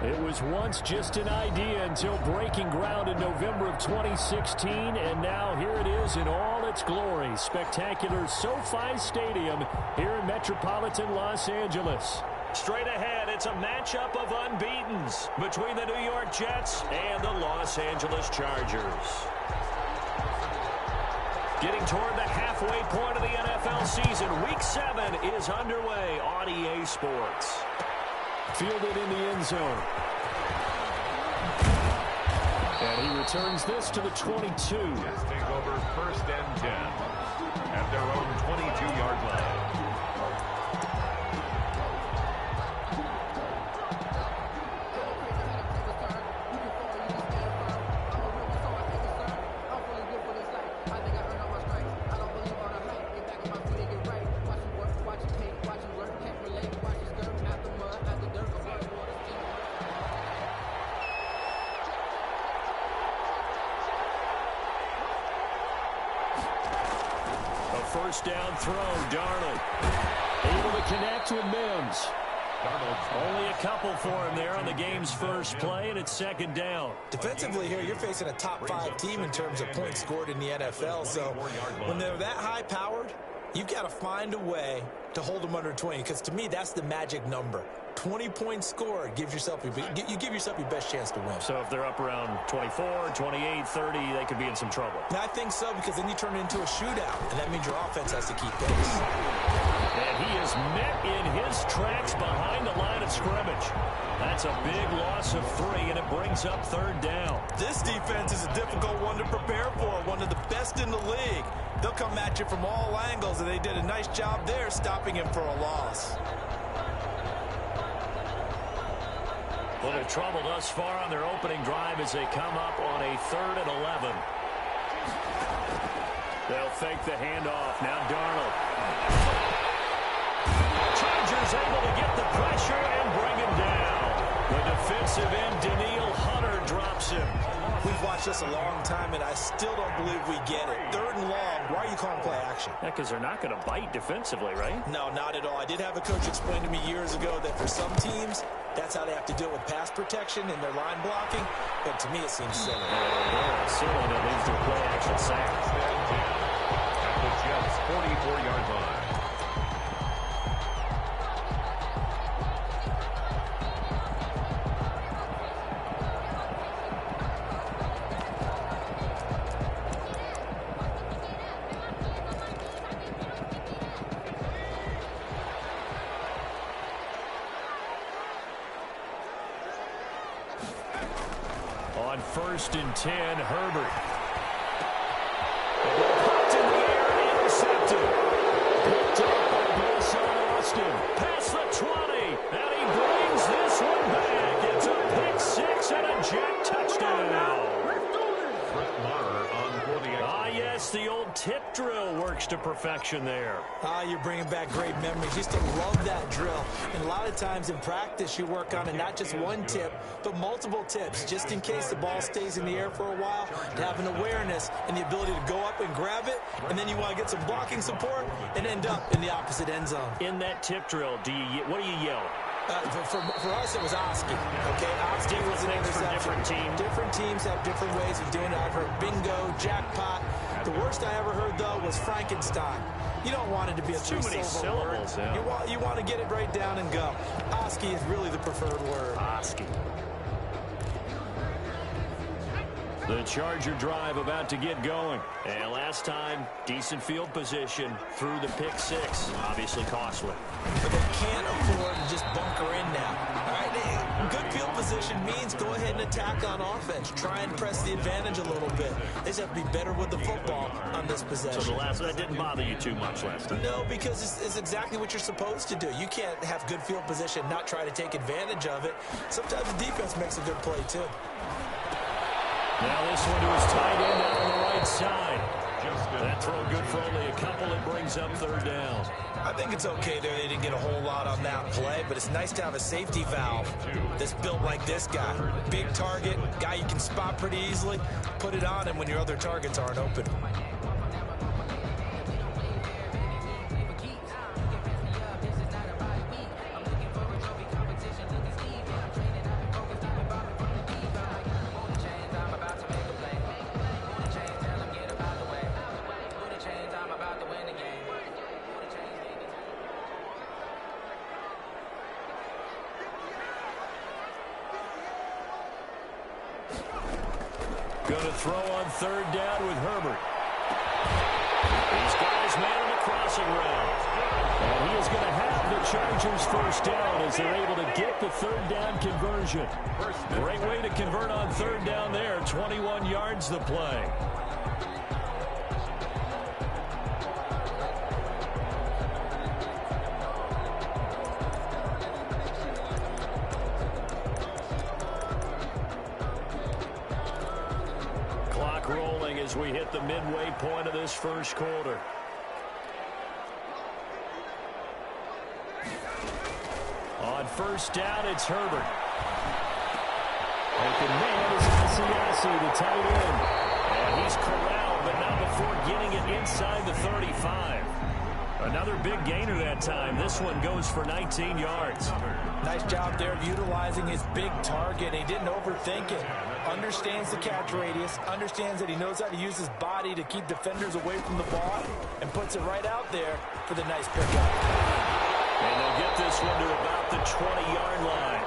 It was once just an idea until breaking ground in November of 2016, and now here it is in all its glory. Spectacular SoFi Stadium here in metropolitan Los Angeles. Straight ahead, it's a matchup of unbeatens between the New York Jets and the Los Angeles Chargers. Getting toward the halfway point of the NFL season, Week 7 is underway on EA Sports. Fielded in the end zone. And he returns this to the 22. Just take over 1st and 10 at their own 22-yard line. First down throw, Darnold. Able to connect with Mims. Only a couple for him there on the game's first play, and it's 2nd down. Defensively here, you're facing a top 5 team in terms of points scored in the NFL. So when they're that high-powered, you've got to find a way to hold them under 20, because to me, that's the magic number. 20 points scored, you give yourself your best chance to win. So if they're up around 24, 28, 30, they could be in some trouble. I think so, because then you turn it into a shootout, and that means your offense has to keep pace. And he is met in his tracks behind the line of scrimmage. That's a big loss of 3, and it brings up 3rd down. This defense is a difficult one to prepare for, one of the best in the league. They'll come at you from all angles, and they did a nice job there stopping him for a loss. A little trouble thus far on their opening drive as they come up on a 3rd and 11. They'll fake the handoff. Now Darnold. Chargers able to get the pressure and bring him down. The defensive end, Daniil Hunter, drops him. We've watched this a long time, and I still don't believe we get it. 3rd and long. Why are you calling play action? Yeah, because they're not going to bite defensively, right? No, not at all. I did have a coach explain to me years ago that for some teams, that's how they have to deal with pass protection and their line blocking. But to me, it seems silly. Silly that leads to a play action sack. At the Jets' 44-yard line. On 1st and 10, Herbert. Popped in the air and intercepted. Picked up by Blesson Austin. Past the 20, and he brings this one back. It's a pick 6 and a Jet touchdown. Yes, the old tip drill works to perfection there. You're bringing back great memories. Used to love that drill. And a lot of times in practice, you work on it, not just one tip, but multiple tips, just in case the ball stays in the air for a while, to have an awareness and the ability to go up and grab it, and then you want to get some blocking support and end up in the opposite end zone. In that tip drill, what do you yell? For us, it was Oski. Okay, Oski was an interception. Different teams. Different teams have different ways of doing it. I've heard bingo, jackpot. The worst I ever heard, though, was Frankenstein. You don't want it to be a too many syllables. Yeah. You want to get it right down and go. Oski is really the preferred word. Oski. The Charger drive about to get going. And last time, decent field position through the pick 6. Obviously costly. But they can't afford to just bunker in now. All right, good field position means go ahead and attack on offense. Try and press the advantage a little bit. They just have to be better with the football on this possession. So that didn't bother you too much last time? No, because it's exactly what you're supposed to do. You can't have good field position, not try to take advantage of it. Sometimes the defense makes a good play, too. Now this one to his tight end out on the right side. That throw good for only a couple. It brings up 3rd down. I think it's okay there. They didn't get a whole lot on that play, but it's nice to have a safety valve that's built like this guy. Big target, guy you can spot pretty easily. Put it on him when your other targets aren't open. Going to throw on third down with Herbert. He's got his man on the crossing route. And he is going to have the Chargers first down as they're able to get the third down conversion. Great way to convert on third down there. 21 yards the play. Clock rolling as we hit the midway point of this first quarter. On first down, it's Herbert. Open man is Asiasi, the tight end. And he's corralled, but not before getting it inside the 35. Another big gainer that time. This one goes for 19 yards. Nice job there of utilizing his big target. He didn't overthink it. Understands the catch radius. Understands that he knows how to use his body to keep defenders away from the ball. And puts it right out there for the nice pickup. And they'll get this one to about the 20-yard line.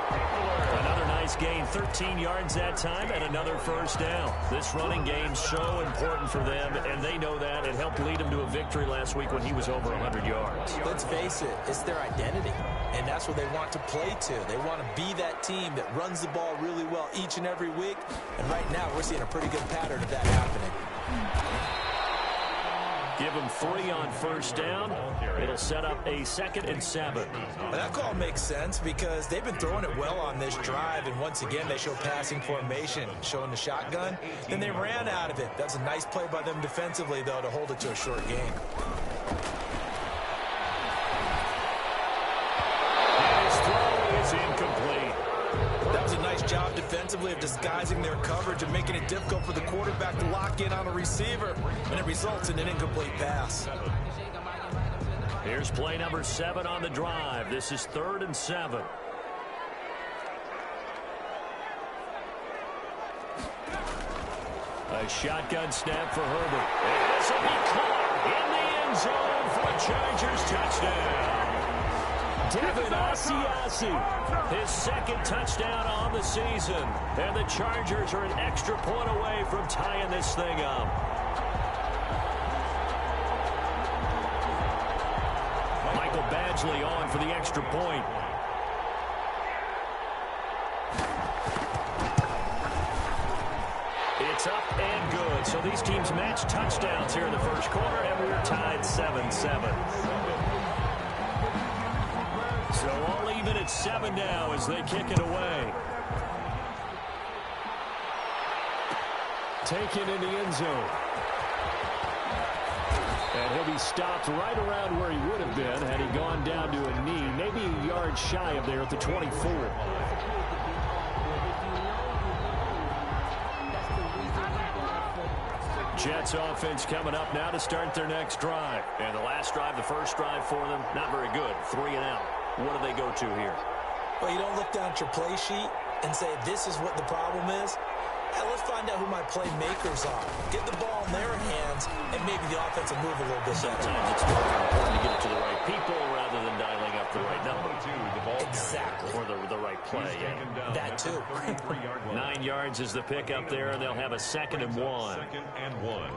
Another nice gain, 13 yards that time, and another first down. This running game's so important for them, and they know that. It helped lead them to a victory last week when he was over 100 yards. Let's face it, it's their identity, and that's what they want to play to. They want to be that team that runs the ball really well each and every week, and right now we're seeing a pretty good pattern of that happening. Give them 3 on first down. It'll set up a 2nd and 7. Well, that call makes sense because they've been throwing it well on this drive, and once again they show passing formation, showing the shotgun. Then they ran out of it. That's a nice play by them defensively, though, to hold it to a short gain. His throw is incomplete. That was a nice job defensively of disguising their coverage and making it difficult for the quarterback to lock in on a receiver, and it results in an incomplete pass. Here's play number 7 on the drive. This is 3rd and 7. A shotgun snap for Herbert. And this will be caught in the end zone for a Chargers touchdown. Devin Asiasi, his 2nd touchdown on the season. And the Chargers are an extra point away from tying this thing up. Michael Badgley on for the extra point. It's up and good. So these teams match touchdowns here in the first quarter, and we're tied 7-7. So all even at 7 now as they kick it away. Taken in the end zone. And he'll be stopped right around where he would have been had he gone down to a knee, maybe a yard shy of there at the 24. Jets offense coming up now to start their next drive. And the last drive, the first drive for them, not very good. 3 and out. What do they go to here? Well, you don't look down at your play sheet and say, this is what the problem is. Let's find out who my playmakers are. Get the ball in their hands, and maybe the offense will move a little bit better. Sometimes it's more important to get it to the right people rather than dialing up the right number. Exactly. Or the right play, yeah. That too. 9 yards is the pickup there, and they'll have a 2nd and 1. 2nd and 1.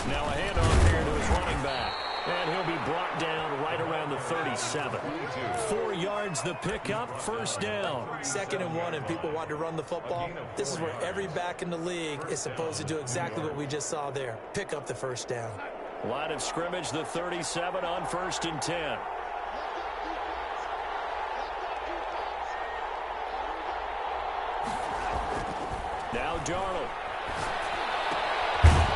Now a handoff here to his running back. And he'll be brought down right around the 37. 4 yards the pickup, first down. 2nd and 1, and people want to run the football. This is where every back in the league is supposed to do exactly what we just saw there. Pick up the first down. Line of scrimmage, the 37 on 1st and 10. Now Darnold.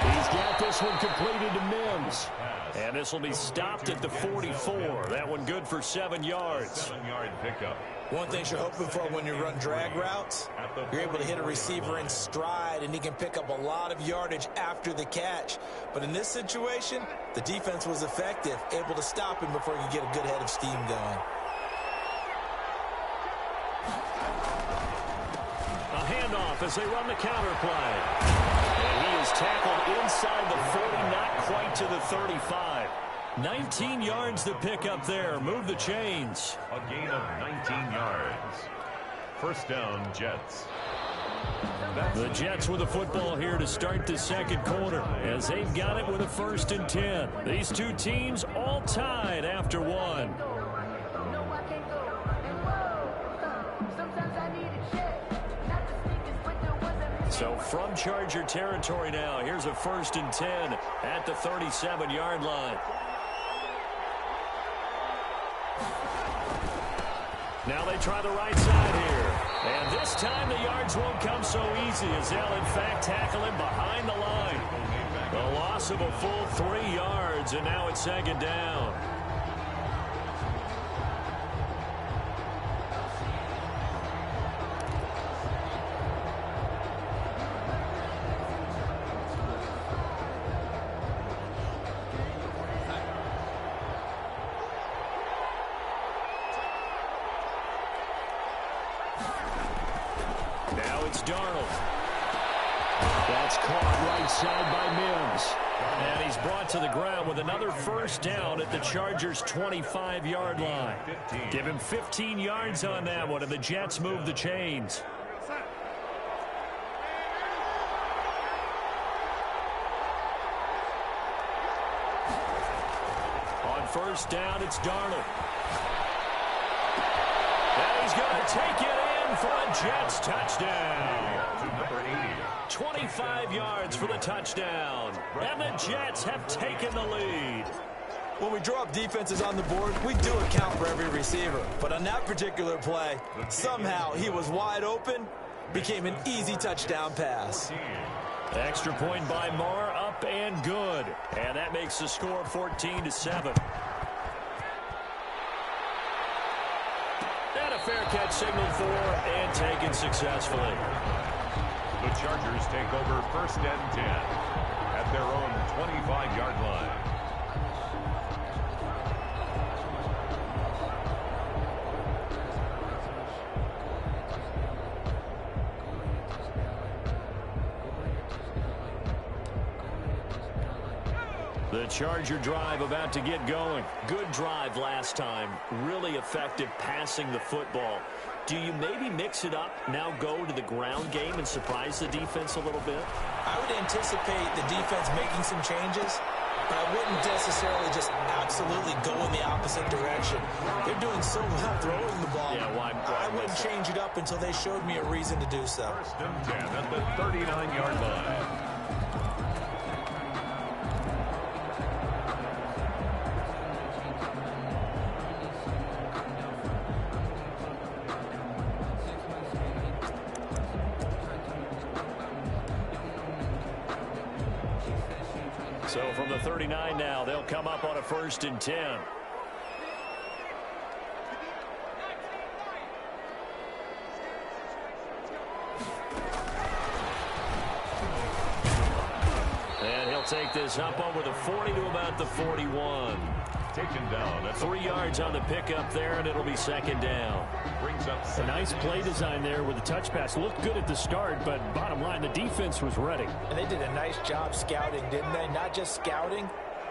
He's got this one completed to Mims. And this will be stopped at the 44. That one good for 7 yards. 7-yard pickup. One thing you're hoping for when you run drag routes, you're able to hit a receiver in stride, and he can pick up a lot of yardage after the catch. But in this situation, the defense was effective, able to stop him before you get a good head of steam going. A handoff as they run the counter play. And he is tackled inside the 40, not quite to the 35. 19 yards to pick up there. Move the chains. A gain of 19 yards. First down, Jets. The Jets with the football here to start the second quarter as they've got it with a 1st and 10. These two teams all tied after one. So from Charger territory now, here's a 1st and 10 at the 37-yard line. Now they try the right side here. And this time the yards won't come so easy as they'll in fact tackle him behind the line. The loss of a full 3 yards, and now it's 2nd down. Darnold. That's caught right side by Mims. And he's brought to the ground with another 1st down at the Chargers' 25-yard line. Give him 15 yards on that one, and the Jets move the chains. On 1st down, it's Darnold. And he's going to take it in for a Jets touchdown. 25 yards for the touchdown. And the Jets have taken the lead. When we draw up defenses on the board, we do account for every receiver. But on that particular play, somehow he was wide open, became an easy touchdown pass. Extra point by Marr, up and good. And that makes the score 14-7. Fair catch signaled for and taken successfully. The Chargers take over 1st and 10 at their own 25-yard line. The Charger drive about to get going. Good drive last time. Really effective passing the football. Do you maybe mix it up, now go to the ground game and surprise the defense a little bit? I would anticipate the defense making some changes, but I wouldn't necessarily just absolutely go in the opposite direction. They're doing so well throwing the ball. Yeah, I wouldn't change it up until they showed me a reason to do so. 1st and 10 at the 39-yard line. So from the 39 now, they'll come up on a 1st and 10. And he'll take this up over the 40 to about the 41. Taken down. That's 3 yards on the pickup there, and it'll be 2nd down. Brings up a nice play design there with the touch pass. Looked good at the start, but bottom line, the defense was ready. And they did a nice job scouting, didn't they? Not just scouting,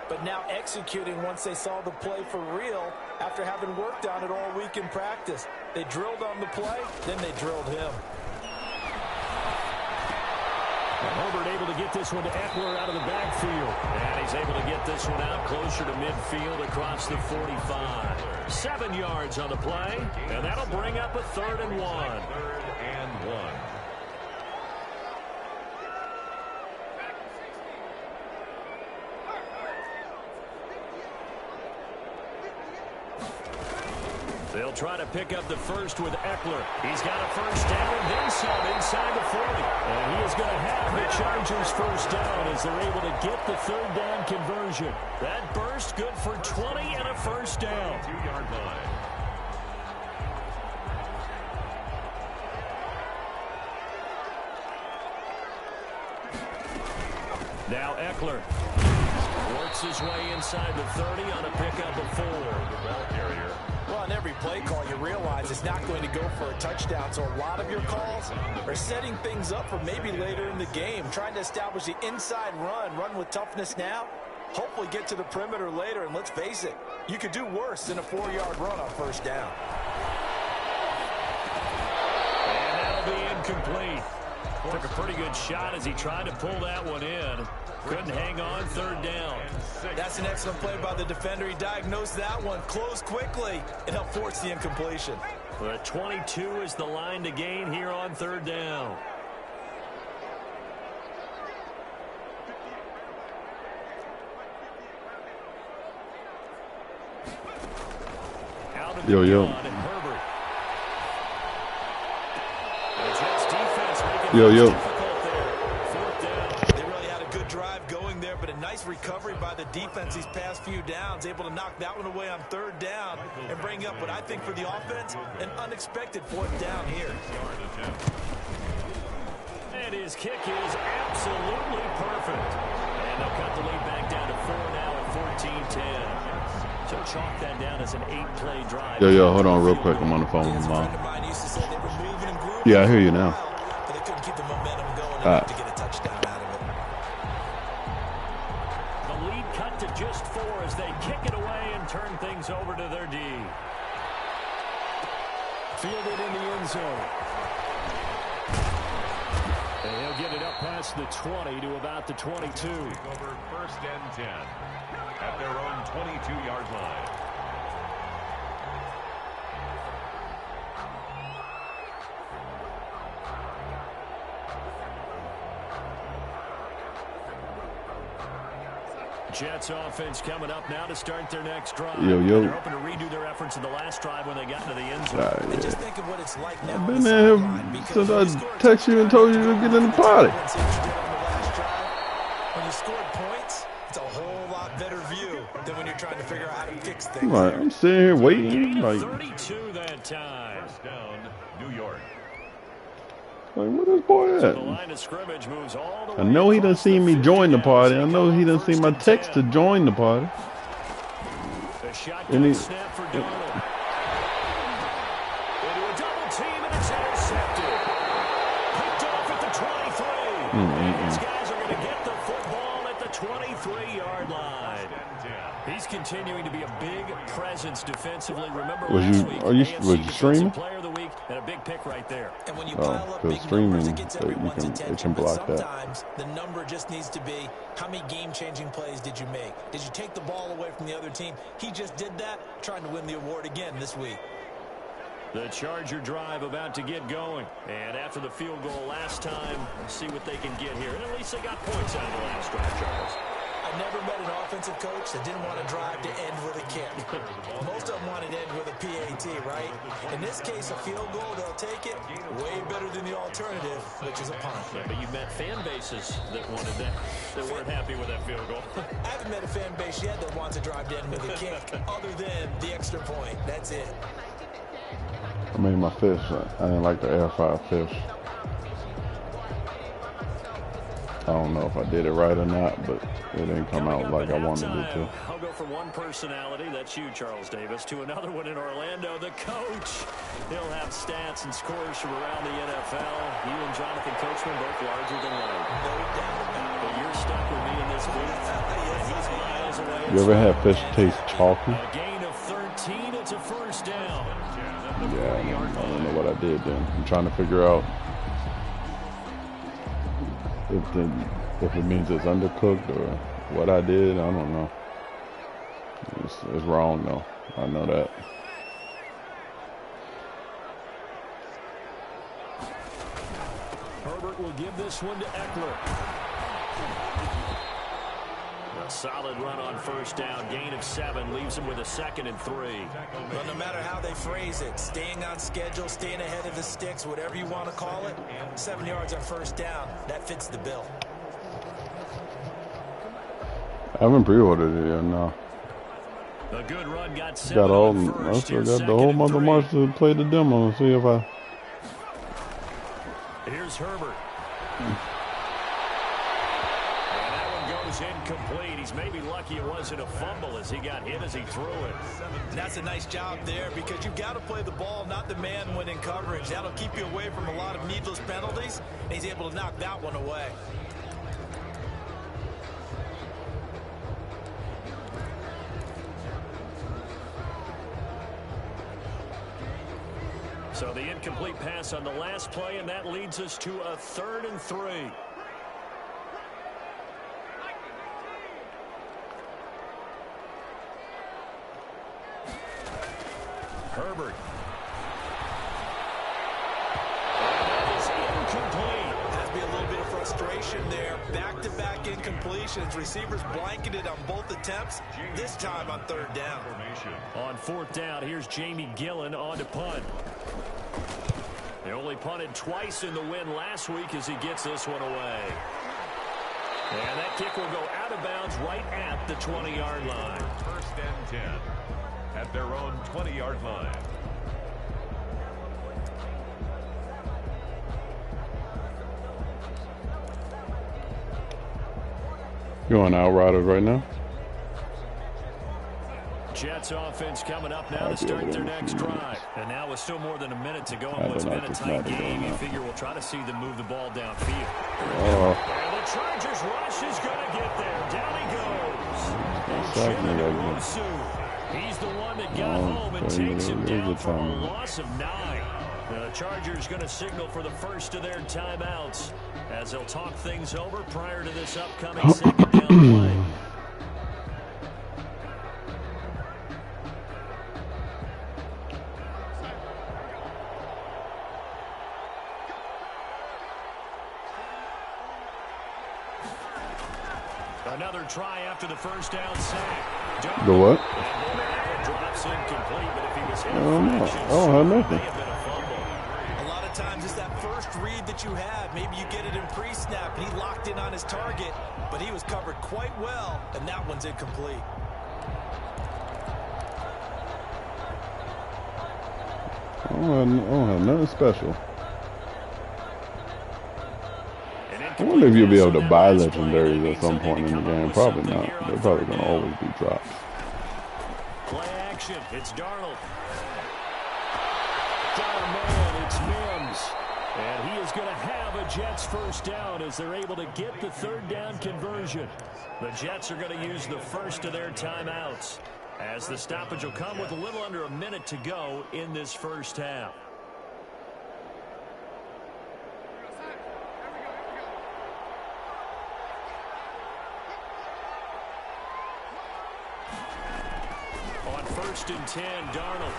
but now executing once they saw the play for real after having worked on it all week in practice. They drilled on the play, then they drilled him. Herbert able to get this one to Eckler out of the backfield. And he's able to get this one out closer to midfield across the 45. 7 yards on the play, and that'll bring up a 3rd and 1. 3rd and 1. They'll try to pick up the first with Eckler. He's got a 1st down and then some inside the 40. And he is going to have the Chargers 1st down as they're able to get the 3rd down conversion. That burst good for 20 and a 1st down. 2-yard line. Now Eckler works his way inside the 30 on a pickup of 4. The ball carrier. Well, on every play call, you realize it's not going to go for a touchdown. So a lot of your calls are setting things up for maybe later in the game, trying to establish the inside run with toughness now, Hopefully get to the perimeter later, and let's face it, you could do worse than a 4-yard run on first down. And that'll be incomplete. Took a pretty good shot as he tried to pull that one in. Couldn't hang on third down. That's an excellent play by the defender. He diagnosed that one, closed quickly, and helped force the incompletion. The 22 is the line to gain here on third down. Yo, yo. Yo, yo. They really had a good drive going there, but a nice recovery by the defense these past few downs, able to knock that one away on third down and bring up what I think for the offense, an unexpected fourth down here. And his kick is absolutely perfect. And they'll cut the lead back down to 4 now at 14-10. So chalk that down as an 8-play drive. Yo, hold on real quick. I'm on the phone with Mom. Yeah, I hear you now. But they couldn't keep the momentum going enough to get a touchdown out of it. The lead cut to just 4 as they kick it away and turn things over to their D. Fielded in the end zone. And he'll get it up past the 20 to about the 22. Over first and 10 at their own 22-yard line. Jets offense coming up now to start their next drive. Yo, yo. They're hoping to redo their efforts in the last drive when they got into the end zone. And just think of what it's like now. I've been there since I texted you and told you to get in the party. When you scored points, it's a whole lot better view than when you're trying to figure out how to fix things. Like, I'm sitting here waiting. Like, 32 that time. First down, New York. where this boy The at? line of scrimmage moves all the I way know he done across seen the me join the 50 party. now. I know he done seen my text to join the party. The shotgun And he- snap for Darnold. Into a double team, and it's intercepted. Picked off at the 23. And these guys are going to get the football at the 23-yard line. He's continuing to be a big presence defensively. Remember last week, was you AFC streaming? Defensive Player of the Week, and a big pick right there. And when you Oh, pile up because big streaming, numbers, it gets you everyone's can- it attention. can But block that. sometimes the number just needs to be, how many game-changing plays did you make? Did you take the ball away from the other team? He just did that, trying to win the award again this week. The Charger drive about to get going. And after the field goal last time, see what they can get here. And at least they got points out of the last drive, Charles. I've never met an offensive coach that didn't want to drive to end with a kick. Most of them wanted to end with a PAT, right? In this case, a field goal, they'll take it. Way better than the alternative, which is a punt. Yeah, but you've met fan bases that wanted that weren't happy with that field goal. I haven't met a fan base yet that wants to drive to end with a kick, other than the extra point. That's it. I made my fish. I didn't like the air fryer fish. I don't know if I did it right or not, but it didn't come out like I wanted it to. I'll go from one personality, that's you, Charles Davis, to another one in Orlando, the coach. He'll have stats and scores from around the NFL. You and Jonathan Coachman both larger than life. No doubt about it. But you're stuck with me in this booth, and he's miles away. You ever had fish taste chalky? A gain of 13, it's a first down. Yeah, I don't know what I did then. I'm trying to figure out if it means it's undercooked or what I did. I don't know. It's wrong though. I know that. Herbert will give this one to Eckler. A solid run on first down. Gain of 7 leaves him with a 2nd and 3. Well, no matter how they phrase it, staying on schedule, staying ahead of the sticks, whatever you want to call it, 7 yards on first down, that fits the bill. I haven't pre-ordered it yet. No. A good run got 7 Got all. on I first. still Here's got the whole 2nd month of and March 3. to play the demo and see if I. Here's Herbert. And that one goes incomplete. He's maybe lucky it wasn't a fumble as he got hit as he threw it. And that's a nice job there because you've got to play the ball, not the man when in coverage. That'll keep you away from a lot of needless penalties, and he's able to knock that one away. So the incomplete pass on the last play, and that leads us to a 3rd and 3. Herbert. And that is incomplete. Has to be a little bit of frustration there. Back-to-back incompletions. Receivers blanketed on both attempts, this time on 3rd down. On 4th down, here's Jamie Gillen on to punt. They only punted twice in the win last week as he gets this one away. And that kick will go out of bounds right at the 20-yard line. 1st and 10 at their own 20-yard line. You on Outriders right now? Jets offense coming up now to start their next drive. And now with still more than a minute to go in what's been a tight game, you figure we'll try to see them move the ball downfield. And the Chargers rush is going to get there. Down he goes. He's the one that got home and takes him down for a loss of 9. The Chargers going to signal for the first of their timeouts as they'll talk things over prior to this upcoming 2nd down play. Another try after the first down sack. The what? Drops incomplete, but if he was hit, I don't have nothing. A lot of times it's that first read that you have. Maybe you get it in pre-snap, and he locked in on his target, but he was covered quite well, and that one's incomplete. I don't have nothing special. I wonder if you'll be able to buy legendaries at some point in the game. Probably not. They're probably going to always be dropped. Play action. It's Darnold. Got a man. It's Mims. And he is going to have a Jets first down as they're able to get the 3rd down conversion. The Jets are going to use the first of their timeouts as the stoppage will come with a little under a minute to go in this first half. On 1st and 10, Darnold.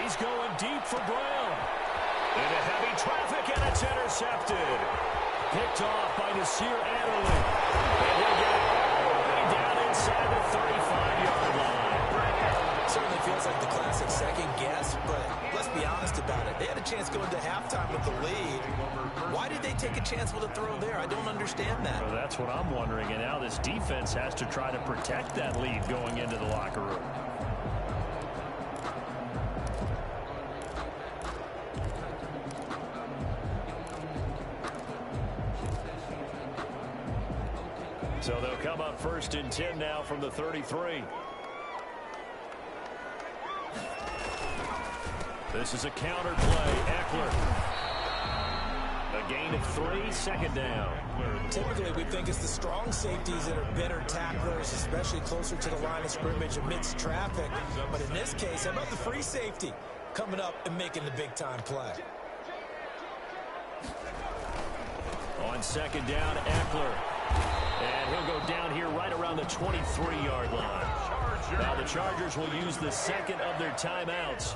He's going deep for Brown. Into heavy traffic, and it's intercepted. Picked off by Nasir Adderley. And he'll get it all the way down inside the 35-yard line. Certainly feels like the classic second guess, but let's be honest about it. They had a chance going to halftime with the lead. Why did they take a chance with a throw there? I don't understand that. Well, that's what I'm wondering, and now this defense has to try to protect that lead going into the locker room. So they'll come up 1st and 10 now from the 33. This is a counter play. Eckler. A gain of 3, 2nd down. Typically, we think it's the strong safeties that are better tacklers, especially closer to the line of scrimmage amidst traffic. But in this case, how about the free safety coming up and making the big-time play? On 2nd down, Eckler. And he'll go down here right around the 23-yard line. Now the Chargers will use the 2nd of their timeouts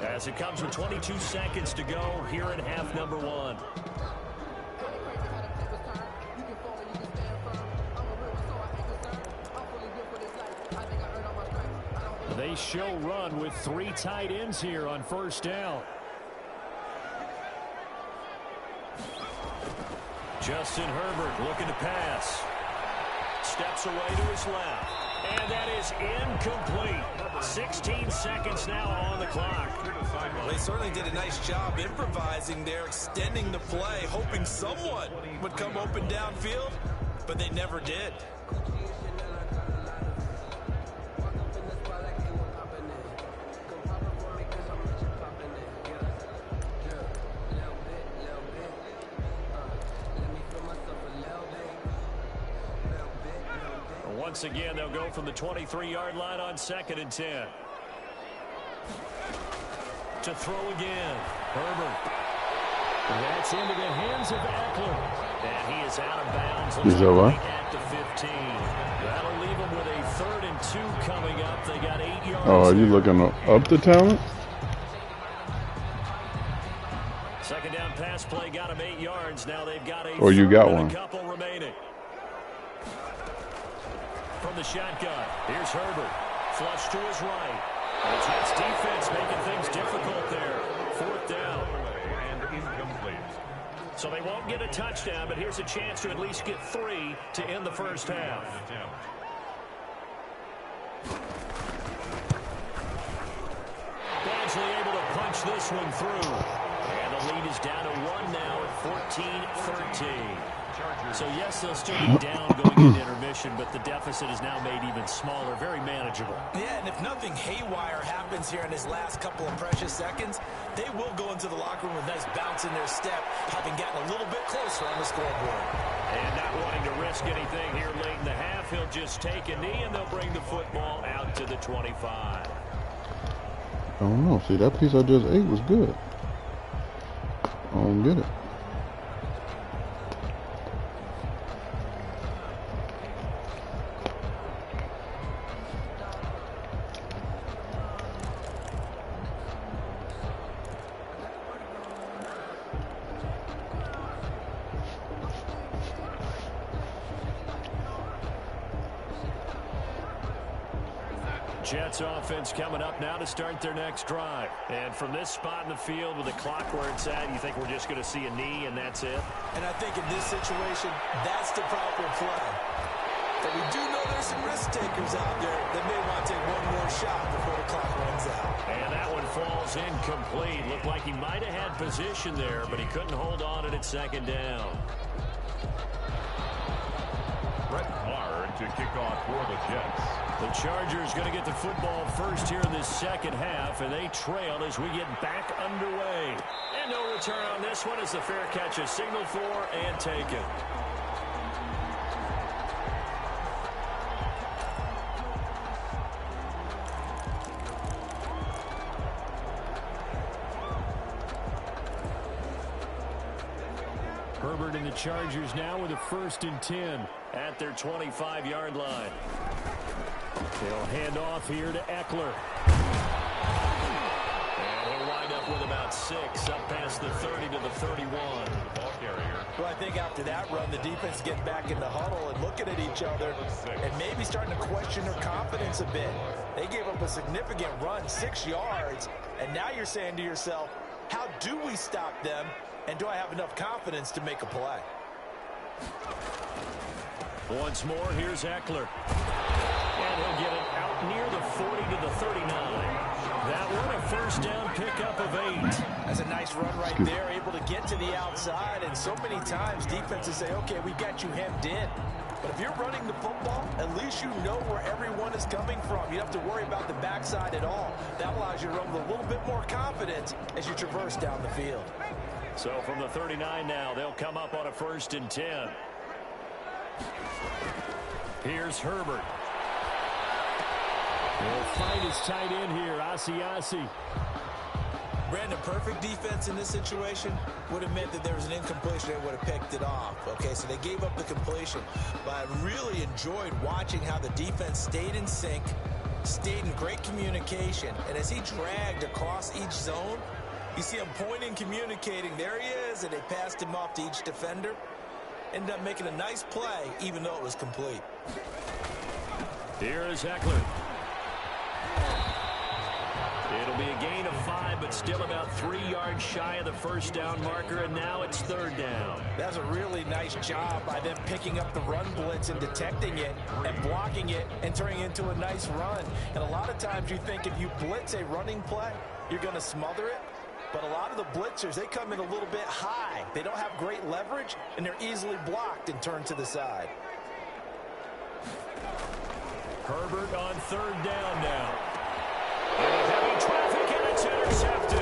as it comes with 22 seconds to go here in half number 1. They show run with 3 tight ends here on 1st down. Justin Herbert looking to pass. Steps away to his left. And that is incomplete. 16 seconds now on the clock. Well, they certainly did a nice job improvising there, extending the play, hoping someone would come open downfield, but they never did. Once again, they'll go from the 23-yard line on 2nd and 10. To throw again. Herbert. That's into the hands of Eckler. And he is out of bounds. Looks like at the 15. That'll leave him with a 3rd and 2 coming up. They got 8 yards. Oh, are you looking up the talent? Second down pass play got him 8 yards. Now they've got a you got one. A couple remaining. From the shotgun, here's Herbert. Flush to his right. And the Jets defense making things difficult there. 4th down. And incomplete. So they won't get a touchdown, but here's a chance to at least get 3 to end the first half. Badgley able to punch this one through. And the lead is down to 1 now at 14-13. So, yes, they'll still be down going into intermission, but the deficit is now made even smaller, very manageable. Yeah, and if nothing haywire happens here in his last couple of precious seconds, they will go into the locker room with a nice bounce in their step, having gotten a little bit closer on the scoreboard. And not wanting to risk anything here late in the half, he'll just take a knee, and they'll bring the football out to the 25. I don't know. See, that piece I just ate was good. I don't get it. Jets offense coming up now to start their next drive. And from this spot in the field with the clock where it's at, you think we're just going to see a knee and that's it? And I think in this situation, that's the proper play. But we do know there's some risk takers out there that may want to take one more shot before the clock runs out. And that one falls incomplete. Looked like he might have had position there, but he couldn't hold on it at 2nd down. Brett Maher to kick off for the Jets. The Chargers going to get the football first here in this second half, and they trail as we get back underway. And no return on this one as the fair catch is signaled for and taken. Herbert and the Chargers now with a 1st and 10 at their 25-yard line. They'll hand off here to Eckler. And he'll wind up with about 6 up past the 30 to the 31. Ball carrier. Well, I think after that run, the defense getting back in the huddle and looking at each other and maybe starting to question their confidence a bit. They gave up a significant run, 6 yards, and now you're saying to yourself, how do we stop them, and do I have enough confidence to make a play? Once more, here's Eckler. And he'll get it out near the 40 to the 39. That one a 1st down pickup of 8. That's a nice run right there, able to get to the outside. And so many times defenses say, okay, we got you hemmed in. But if you're running the football, at least you know where everyone is coming from. You don't have to worry about the backside at all. That allows you to run with a little bit more confidence as you traverse down the field. So from the 39 now, they'll come up on a 1st and 10. Here's Herbert. They'll fight his tight end here, Asiasi. Brandon, perfect defense in this situation would have meant that there was an incompletion. They would have picked it off. Okay, so they gave up the completion. But I really enjoyed watching how the defense stayed in sync, stayed in great communication. And as he dragged across each zone, you see him pointing, communicating. There he is, and they passed him off to each defender. Ended up making a nice play, even though it was complete. Here is Eckler. It'll be a gain of 5, but still about 3 yards shy of the 1st down marker, and now it's 3rd down. That's a really nice job by them picking up the run blitz and detecting it and blocking it and turning it into a nice run. And a lot of times you think if you blitz a running play, you're going to smother it. But a lot of the blitzers, they come in a little bit high. They don't have great leverage, and they're easily blocked and turned to the side. Herbert on 3rd down now. Heavy traffic, and it's intercepted.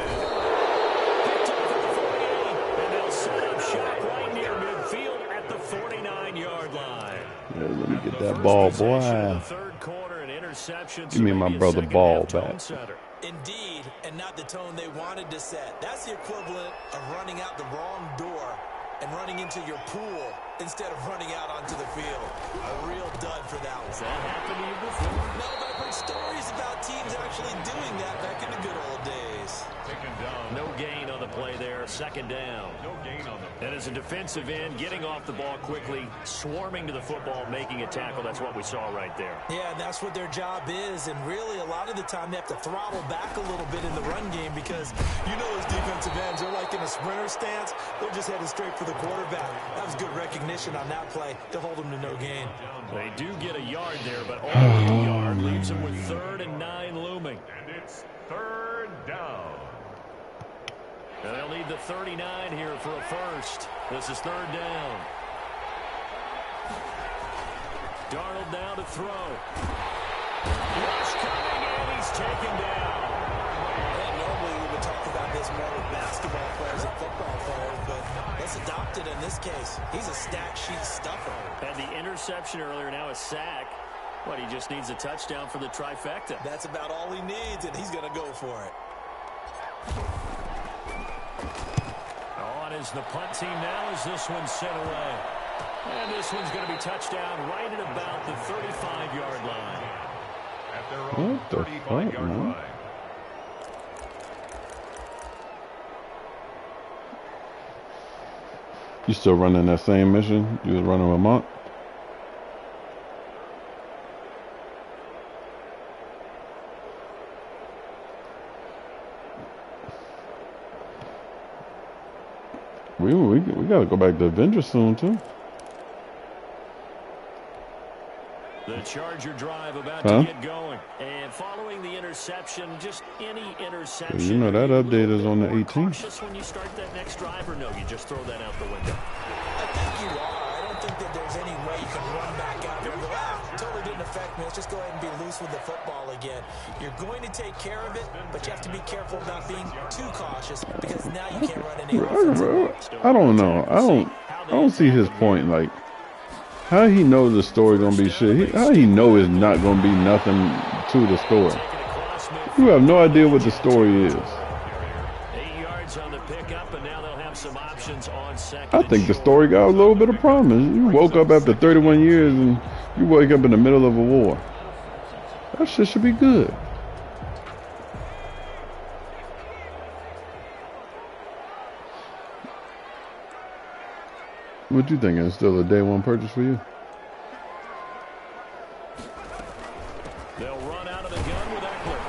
Picked up at the 48, and they'll set up shop right near midfield at the 49-yard line. Yeah, let me get that ball, boy. Third quarter and interceptions. Give me my brother ball back. Indeed, and not the tone they wanted to set. That's the equivalent of running out the wrong door and running into your pool instead of running out onto the field. A real dud for that one. Has that happened to you before? No, but I've heard stories about teams actually doing that back in the good old days. Taken down. No gain on the play there, second down. No gain on the play. And as a defensive end, getting off the ball quickly, swarming to the football, making a tackle, that's what we saw right there. Yeah, that's what their job is, and really a lot of the time they have to throttle back a little bit in the run game because you know those defensive ends, they're like in a sprinter stance. They're just headed straight for the quarterback. That was good recognition on that play to hold them to no gain. They do get a yard there, but only a yard leaves them with 3rd and 9 looming. And it's 3rd down. And they'll need the 39 here for a first. This is 3rd down. Darnold now to throw. Rush coming in. He's taken down. And normally we would talk about this more with basketball players and football players, but let's adopt it in this case. He's a stat sheet stuffer. Had the interception earlier, now a sack. But he just needs a touchdown for the trifecta. That's about all he needs, and he's going to go for it. On is the punt team now as this one's sent away. And this one's going to be touchdown right at about the 35-yard line. At their own 35-yard line. You still running that same mission you was running with Monk? We got to go back to Avengers soon, too. The Charger drive about to get going. And following the interception, just any interception. You know that update is on the 18th. Cautious when you start that next drive, or no, you just throw that out the window? I think you are. I don't think that there's any way you can run back out there and go, totally didn't affect me. Let's just go ahead and be loose with the football again. You're going to take care of it, but you have to be careful about being too cautious because now you can't run any offense. I don't know. I don't see his point. Like, how he know the story gonna be shit? How he know it's not gonna be nothing to the story? You have no idea what the story is. 8 yards on the pickup, and now they'll have some options on second. I think the story got a little bit of promise. You woke up after 31 years and you wake up in the middle of a war. That shit should be good. What you thinking? It's still a day one purchase for you? They'll run out of the gun with Eckler.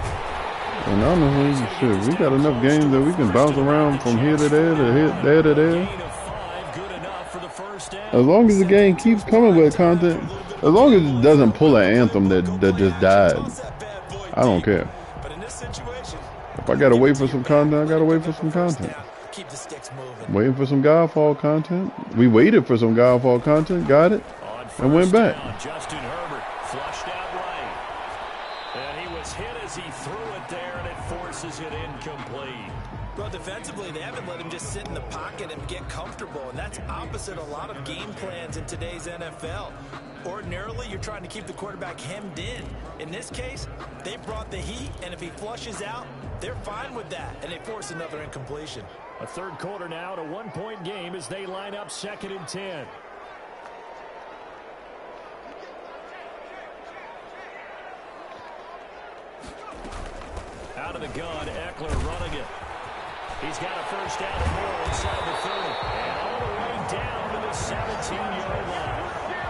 And honestly, shit, we got enough games that we can bounce around from here to there to here, there to there. As long as the game keeps coming with content, as long as it doesn't pull an anthem that just died, I don't care. If I gotta wait for some content, I gotta wait for some content. Keep the sticks moving. Waiting for some Godfall content. We waited for some Godfall content, got it, and went back. Justin Herbert flushed out right. And he was hit as he threw it there, and it forces it incomplete. Well, defensively, they haven't let him just sit in the pocket and get comfortable, and that's opposite a lot of game plans in today's NFL. Ordinarily, you're trying to keep the quarterback hemmed in. In this case, they brought the heat, and if he flushes out, they're fine with that, and they force another incompletion. A third quarter now, to 1-point game as they line up 2nd and 10. Out of the gun, Eckler running it. He's got a first down and more inside the 30. And all the way down to the 17-yard line.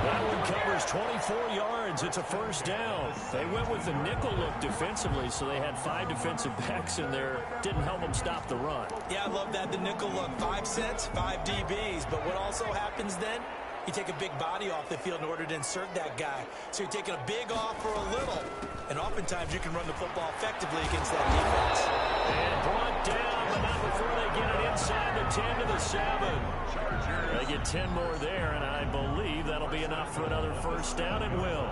That one covers 24 yards. It's a first down. They went with the nickel look defensively, so they had 5 defensive backs in there. Didn't help them stop the run. Yeah, I love that. The nickel look, 5 cents, 5 DBs. But what also happens then? You take a big body off the field in order to insert that guy. So you're taking a big off for a little. And oftentimes you can run the football effectively against that defense. And brought down, but not before they get it inside the 10 to the 7. They get 10 more there, and I believe that'll be enough for another first down. It will.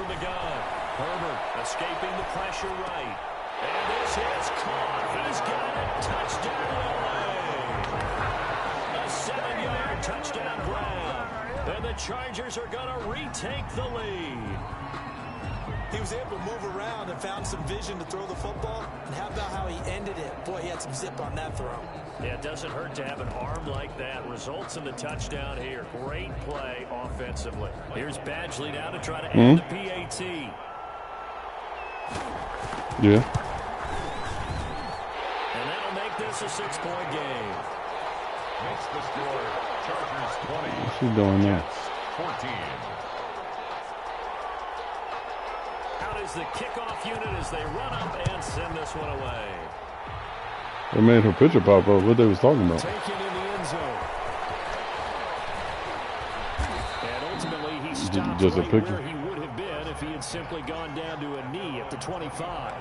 from the gun. Herbert escaping the pressure right. And this is caught. He's got it. Touchdown, LA. A 7-yard touchdown grab. And the Chargers are going to retake the lead. He was able to move around and found some vision to throw the football. And how about how he ended it? Boy, he had some zip on that throw. Yeah, it doesn't hurt to have an arm like that. Results in the touchdown here. Great play offensively. Here's Badgley now to try to add the PAT. Yeah. And that'll make this a 6-point game. Makes the score Chargers 20. What's he doing now? 14. Out is the kickoff unit as they run up and send this one away. They made her picture pop up. What they was talking about? Taken in the end zone. And ultimately he stopped Just a right picture. where he would have been if he had simply gone down to a knee at the 25.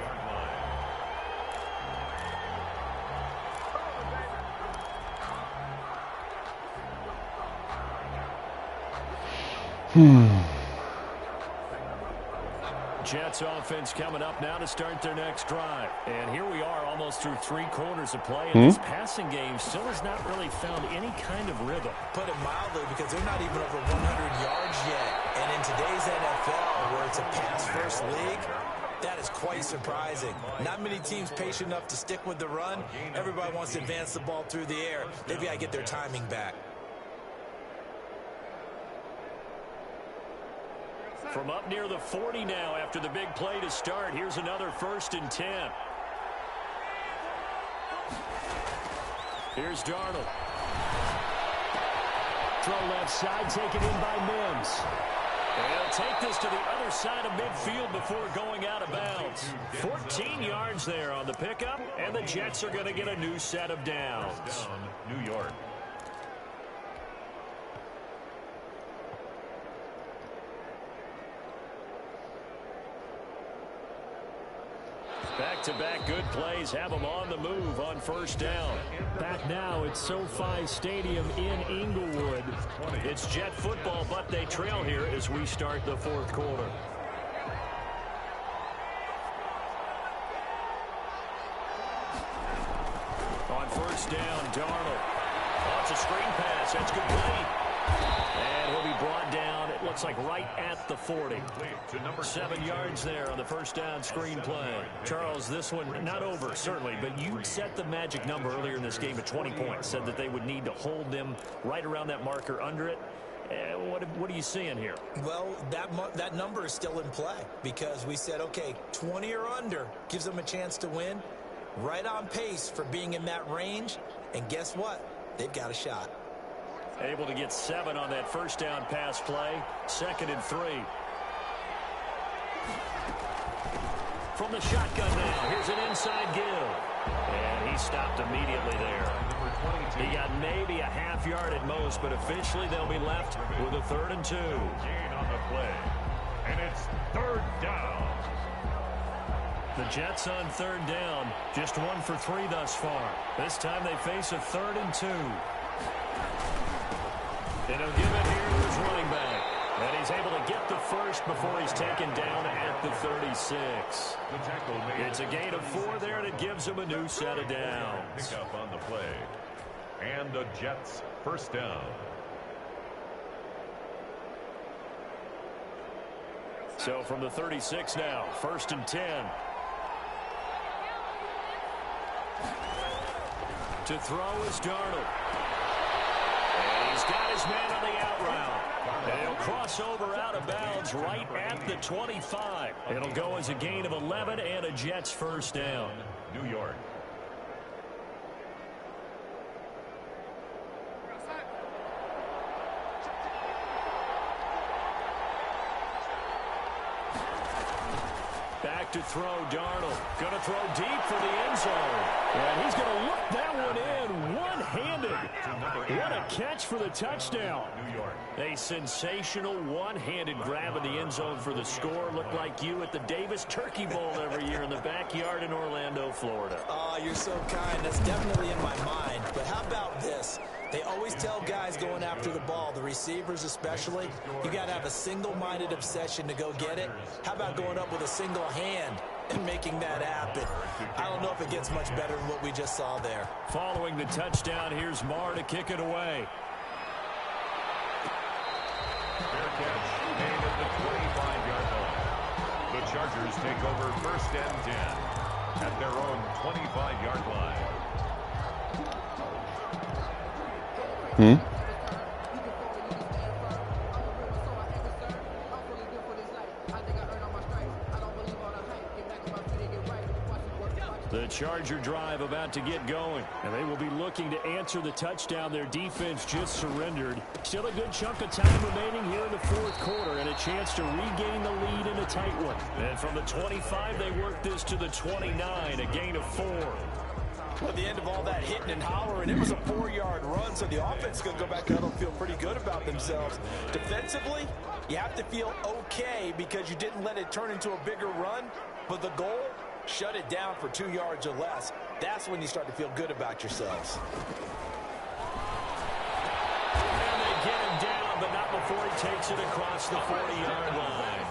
Jets offense coming up now to start their next drive. And here we are almost through 3 quarters of play. And this passing game still has not really found any kind of rhythm. Put it mildly, because they're not even over 100 yards yet. And in today's NFL, where it's a pass-first league, that is quite surprising. Not many teams patient enough to stick with the run. Everybody wants to advance the ball through the air. They've got to get their timing back. From up near the 40 now after the big play to start. Here's another 1st and 10. Here's Darnold. Throw left side, taken in by Mims. And he'll take this to the other side of midfield before going out of bounds. 14 yards there on the pickup, and the Jets are going to get a new set of downs. Down, New York. Back-to-back good plays have them on the move on 1st down. Back now at SoFi Stadium in Inglewood. It's Jet football, but they trail here as we start the 4th quarter. On 1st down, Darnold. Oh, it's a screen pass. That's good play. And he'll be brought down, it looks like right at the 40. 7 yards there on the 1st down screen play. Charles, this one not over, certainly, but you set the magic number earlier in this game at 20 points. Said that they would need to hold them right around that marker under it. What are you seeing here? Well, that number is still in play, because we said, okay, 20 or under gives them a chance to win. Right on pace for being in that range. And guess what? They've got a shot. Able to get 7 on that 1st down pass play. 2nd and 3. From the shotgun now. Here's an inside give. And he stopped immediately there. He got maybe a half yard at most, but officially they'll be left with a 3rd and 2. Gain on the play. And it's 3rd down. The Jets on 3rd down. Just 1 for 3 thus far. This time they face a 3rd and 2. And he'll give it here to his running back. And he's able to get the 1st before he's taken down at the 36. It's a gain of 4 there, and it gives him a new set of downs. Pick up on the play. And the Jets 1st down. So from the 36 now, 1st and 10. To throw is Darnold. And he's got his man on the out route. And he'll cross over out of bounds right at the 25. It'll go as a gain of 11 and a Jets 1st down. New York. Back to throw, Darnold. Going to throw deep for the end zone. And he's going to look that one in one-handed. What a catch for the touchdown. New York. A sensational one-handed grab in the end zone for the score. Looked like you at the Davis Turkey Bowl every year in the backyard in Orlando, Florida. Oh, you're so kind. That's definitely in my mind. But how about this? They always tell guys going after the ball, the receivers especially, you got to have a single-minded obsession to go get it. How about going up with a single hand and making that happen? I don't know if it gets much better than what we just saw there. Following the touchdown, here's Marr to kick it away. Fair catch made at the 25-yard line. The Chargers take over 1st and 10 at their own 25-yard line. The Charger drive about to get going, and they will be looking to answer the touchdown their defense just surrendered. Still a good chunk of time remaining here in the 4th quarter, and a chance to regain the lead in a tight one. And from the 25, they work this to the 29, a gain of 4. At the end of all that hitting and hollering, it was a 4-yard run, so the offense is going to go back out and feel pretty good about themselves. Defensively, you have to feel okay because you didn't let it turn into a bigger run, but the goal, shut it down for 2 yards or less. That's when you start to feel good about yourselves. And they get him down, but not before he takes it across the 40-yard line.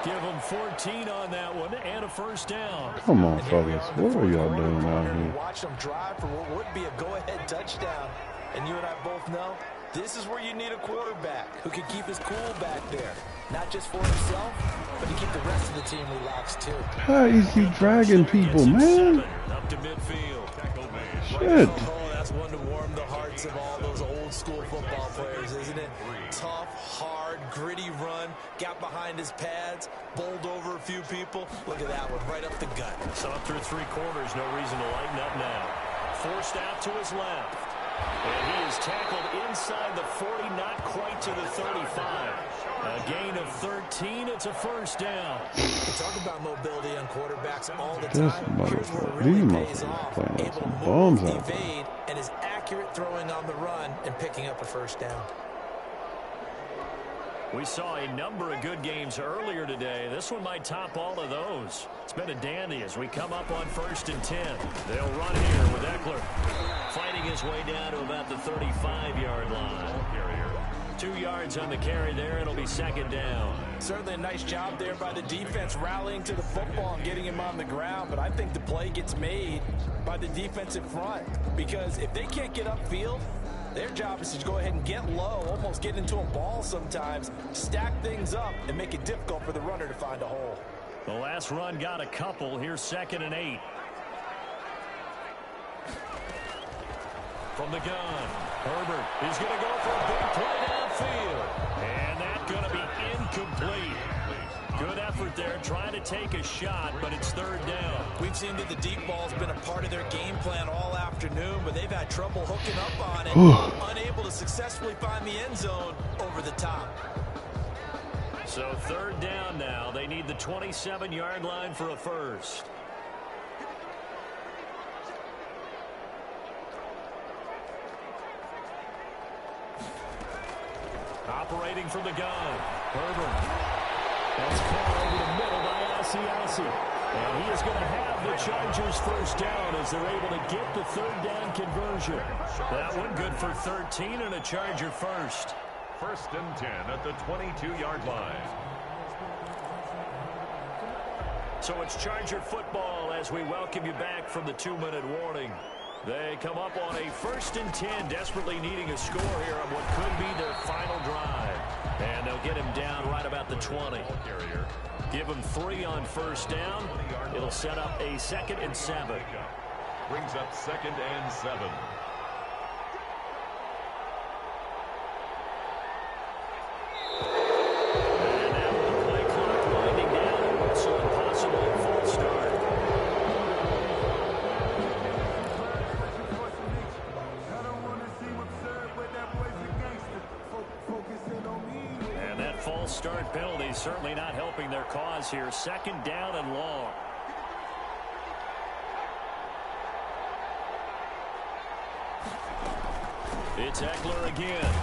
Give him 14 on that one and a 1st down. Come on, fellas. What are y'all doing out here? Watch them drive for what would be a go-ahead touchdown. And you and I both know this is where you need a quarterback who can keep his cool back there. Not just for himself, but to keep the rest of the team relaxed too. How is he dragging people, man? Up to midfield. Shit. Oh, that's one to warm the hearts of all those old school football players, isn't it? Tough, hard, gritty run. Got behind his pads, bowled over a few people. Look at that one, right up the gut. So up through 3 quarters, no reason to lighten up now. Forced out to his left. And he is tackled inside the 40, not quite to the 35. A gain of 13. It's a 1st down. We talk about mobility on quarterbacks all the time. Here's where it These really pays off. Able to move, evade, and is accurate throwing on the run and picking up a 1st down. We saw a number of good games earlier today. This one might top all of those. It's been a dandy as we come up on 1st and 10. They'll run here with Eckler fighting his way down to about the 35-yard line. 2 yards on the carry there. It'll be 2nd down. Certainly a nice job there by the defense rallying to the football and getting him on the ground. But I think the play gets made by the defensive front because if they can't get upfield, their job is to go ahead and get low, almost get into a ball sometimes, stack things up, and make it difficult for the runner to find a hole. The last run got a couple. Here's 2nd and 8. From the gun, Herbert is going to go for a big play downfield. And that's going to be incomplete. Good effort there, trying to take a shot, but it's 3rd down. We've seen that the deep ball's been a part of their game plan all afternoon, but they've had trouble hooking up on it, unable to successfully find the end zone over the top. So 3rd down now. They need the 27-yard line for a 1st. Operating from the gun, Herbert. That's caught over the middle by Asiasi. And he is going to have the Chargers 1st down as they're able to get the 3rd down conversion. That one good for 13 and a Charger 1st. 1st and 10 at the 22-yard line. So it's Charger football as we welcome you back from the 2-minute warning. They come up on a 1st and 10, desperately needing a score here on what could be their final drive. And they'll get him down right about the 20. Give him 3 on 1st down. It'll set up a 2nd and 7. Brings up 2nd and 7. And now with the play clock winding down, and also a possible false start. And that false start penalty certainly not helping their cause here. 2nd down and long. It's Eckler again.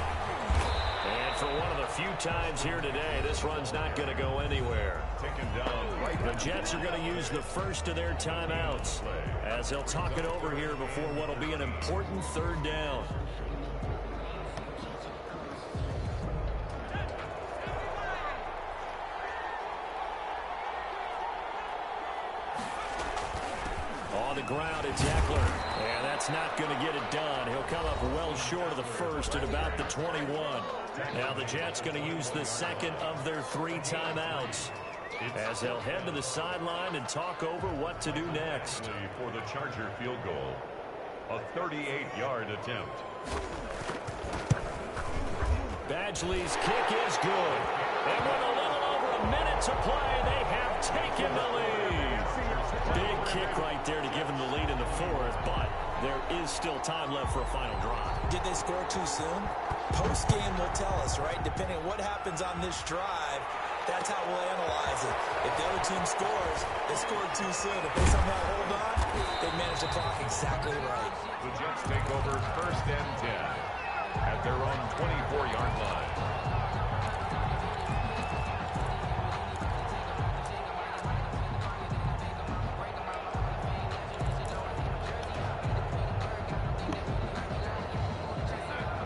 And for one of the few times here today, this run's not going to go anywhere. Taken down right. The Jets are going to use the first of their timeouts as they'll talk it over here before what will be an important third down. On the ground, it's Eckler. And that's not going to get it done. He'll come up well short of the first at about the 21. Now the Jets going to use the second of their 3 timeouts as they'll head to the sideline and talk over what to do next. For the Charger field goal, a 38-yard attempt. Badgley's kick is good. And with a little over a minute to play, they have taken the lead. Big kick right there to give them the lead in the fourth, but there is still time left for a final drive. Did they score too soon? Post-game will tell us, right? Depending on what happens on this drive, that's how we'll analyze it. If the other team scores, they scored too soon. If they somehow hold on, they manage the clock exactly right. The Jets take over first and 10 at their own 24-yard line.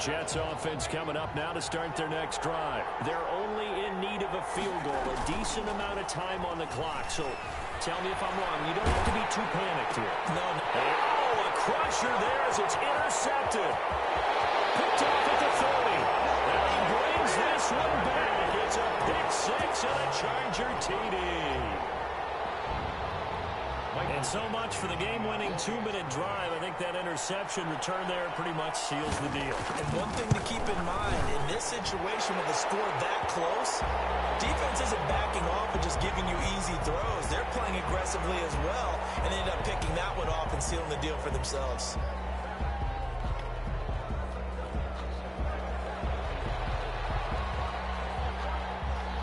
Jets offense coming up now to start their next drive. They're only in need of a field goal, a decent amount of time on the clock. So tell me if I'm wrong. You don't have to be too panicked here. No. Oh, a crusher there as it's intercepted. Picked off at the 30. And he brings this one back. It's a pick six and a Charger TD. And so much for the game-winning 2-minute drive. I think that interception return there pretty much seals the deal. And one thing to keep in mind, in this situation with a score that close, defense isn't backing off and just giving you easy throws. They're playing aggressively as well, and they end up picking that one off and sealing the deal for themselves.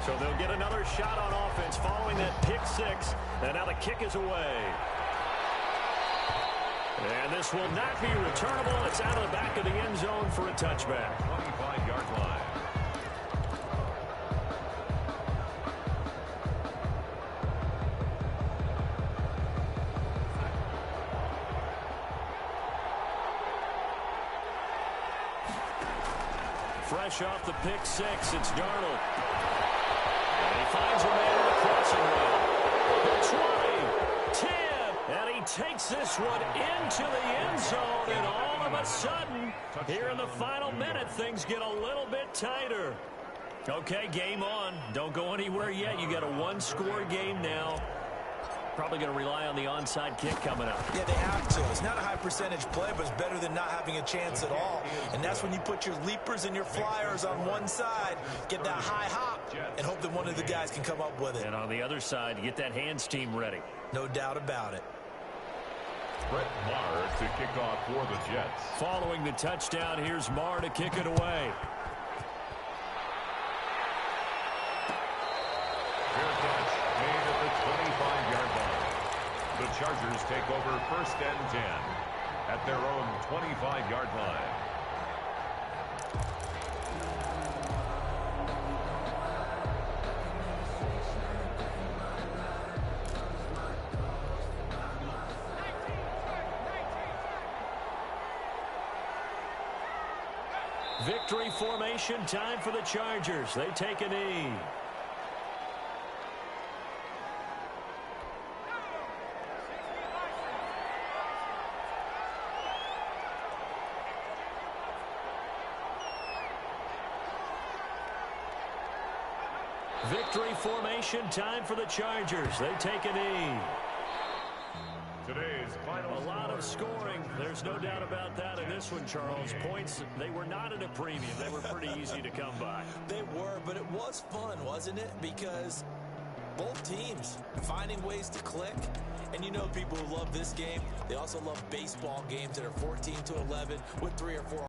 So they'll get another shot on offense following that pick six. And now the kick is away. And this will not be returnable. It's out of the back of the end zone for a touchback. 25-yard line. Fresh off the pick six, it's Darnold. And he finds a man in the crossing route. The 20, 10, and he takes this one into the end zone, and all of a sudden, here in the final minute, things get a little bit tighter. Okay, game on. Don't go anywhere yet. You got a one-score game now. Probably going to rely on the onside kick coming up. Yeah, they have to. It's not a high percentage play, but it's better than not having a chance at all. And that's when you put your leapers and your flyers on one side, get that high hop, and hope that one of the guys can come up with it. And on the other side, you get that hands team ready. No doubt about it. Brett Maher to kick off for the Jets. Following the touchdown, here's Maher to kick it away. Fair catch made at the 25-yard line. The Chargers take over first and 10 at their own 25-yard line. Victory formation time for the Chargers. They take a knee. Victory formation time for the Chargers. They take a knee. Today's final A lot of scoring. There's no doubt about that in this one, Charles. Points, they were not at a premium. They were pretty easy to come by. They were, but it was fun, wasn't it? Because both teams finding ways to click. And you know people who love this game, they also love baseball games that are 14-11 with 3 or 4